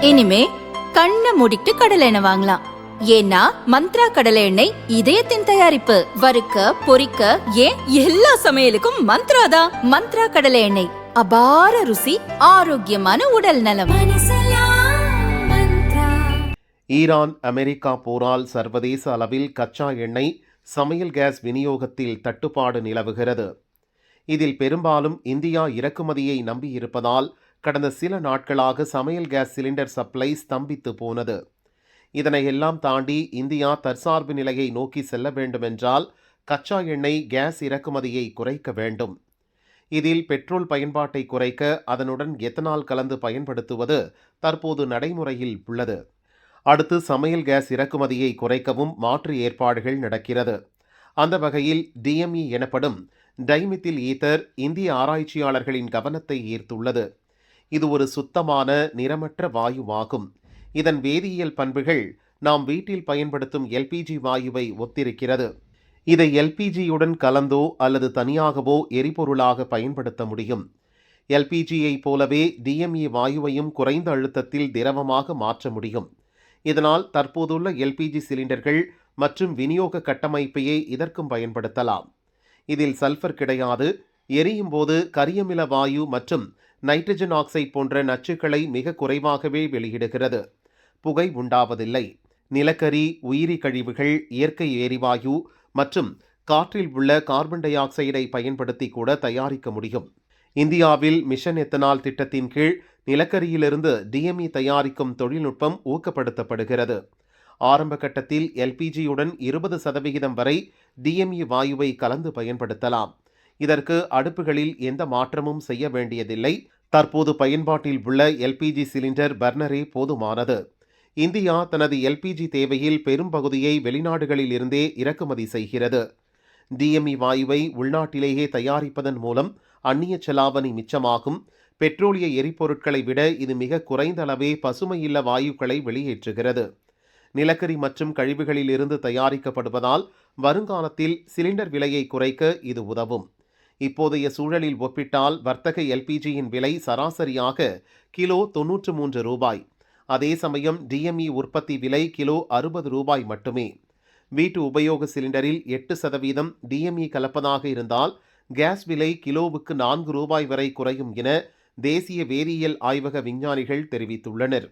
இனிமே கண்ணை மூடிட்டு கடலை எண்ணெய் வாங்கலாம். ஏன்னா மந்த்ரா கடலை எண்ணெய் இதயத்தின் தயாரிப்பு. வறுக்க பொரிக்க ஏன் எல்லா சமையலுக்கும் மந்த்ரா தான். மந்த்ரா கடலை எண்ணெய், அபார ருசி, ஆரோக்கியமான உடல் நலம். ஈரான் அமெரிக்கா போரால் சர்வதேச அளவில் கச்சா எண்ணெய், சமையல் கேஸ் விநியோகத்தில் தட்டுப்பாடு நிலவுகிறது. இதில் பெரும்பாலும் இந்தியா இறக்குமதியை நம்பியிருப்பதால் கடந்த சில நாட்களாக சமையல் கேஸ் சிலிண்டர் சப்ளை ஸ்தம்பித்து போனது. இதனையெல்லாம் தாண்டி இந்தியா தற்சார்பு நிலையை நோக்கி செல்ல வேண்டுமென்றால் கச்சா எண்ணெய், கேஸ் இறக்குமதியை குறைக்க வேண்டும். இதில் பெட்ரோல் பயன்பாட்டை குறைக்க அதனுடன் எத்தனால் கலந்து பயன்படுத்துவது தற்போது நடைமுறையில் உள்ளது. அடுத்து சமையல் கேஸ் இறக்குமதியை குறைக்கவும் மாற்று ஏற்பாடுகள் நடக்கிறது. அந்த வகையில் டிஎம்இ எனப்படும் டைமித்தில் ஈத்தர் இந்திய ஆராய்ச்சியாளர்களின் கவனத்தை ஈர்த்துள்ளது. இது ஒரு சுத்தமான நிறமற்ற வாயுவாகும். இதன் வேதியியல் பண்புகள் நாம் வீட்டில் பயன்படுத்தும் எல்பிஜி வாயுவை ஒத்திருக்கிறது. இதை எல்பிஜியுடன் கலந்தோ அல்லது தனியாகவோ எரிபொருளாக பயன்படுத்த முடியும். எல்பிஜியை போலவே டிஎம்இ வாயுவையும் குறைந்த அழுத்தத்தில் திரவமாக மாற்ற முடியும். இதனால் தற்போதுள்ள எல்பிஜி சிலிண்டர்கள் மற்றும் விநியோக கட்டமைப்பையே இதற்கும் பயன்படுத்தலாம். இதில் சல்ஃபர் கிடையாது. எரியும் போது கரியமில வாயு மற்றும் நைட்ரஜன் ஆக்சைடு போன்ற நச்சுக்களை மிக குறைவாகவே வெளியிடுகிறது. புகை உண்டாவதில்லை. நிலக்கரி, உயிரி கழிவுகள், இயற்கை எரிவாயு மற்றும் காற்றில் உள்ள கார்பன் டை ஆக்சைடை பயன்படுத்தி கூட தயாரிக்க முடியும். இந்தியாவில் மிஷன் எத்தனால் திட்டத்தின் கீழ் நிலக்கரியிலிருந்து டிஎம்இ தயாரிக்கும் தொழில்நுட்பம் ஊக்கப்படுத்தப்படுகிறது. ஆரம்ப கட்டத்தில் எல்பிஜியுடன் 20% வரை டிஎம்இ வாயுவை கலந்து பயன்படுத்தலாம். இதற்கு அடுப்புகளில் எந்த மாற்றமும் செய்ய வேண்டியதில்லை. தற்போது பயன்பாட்டில் உள்ள எல்பிஜி சிலிண்டர் பர்னரே போதுமானது. இந்தியா தனது எல்பிஜி தேவையில் பெரும் பகுதியை வெளிநாடுகளில் இருந்தே இறக்குமதி செய்கிறது. டிஎம்இ வாயுவை உள்நாட்டிலேயே தயாரிப்பதன் மூலம் அந்நிய செலாவணி மிச்சமாகும். பெட்ரோலிய எரிபொருட்களை விட இது மிக குறைந்த அளவே பசுமையில்ல வாயுக்களை வெளியேற்றுகிறது. நிலக்கரி மற்றும் கழிவுகளில் இருந்து தயாரிக்கப்படுவதால் வருங்காலத்தில் சிலிண்டர் விலையை குறைக்க இது உதவும். இப்போதைய சூழலில் ஒப்பிட்டால் வர்த்தக எல்பிஜியின் விலை சராசரியாக கிலோ 93 ரூபாய். அதே சமயம் டிஎம்இ உற்பத்தி விலை கிலோ 60 ரூபாய் மட்டுமே. வீட்டு உபயோக சிலிண்டரில் 8% டிஎம்இ கலப்பதாக இருந்தால் கேஸ் விலை கிலோவுக்கு 4 ரூபாய் வரை குறையும் என தேசிய வேதியியல் ஆய்வக விஞ்ஞானிகள் தெரிவித்துள்ளனர்.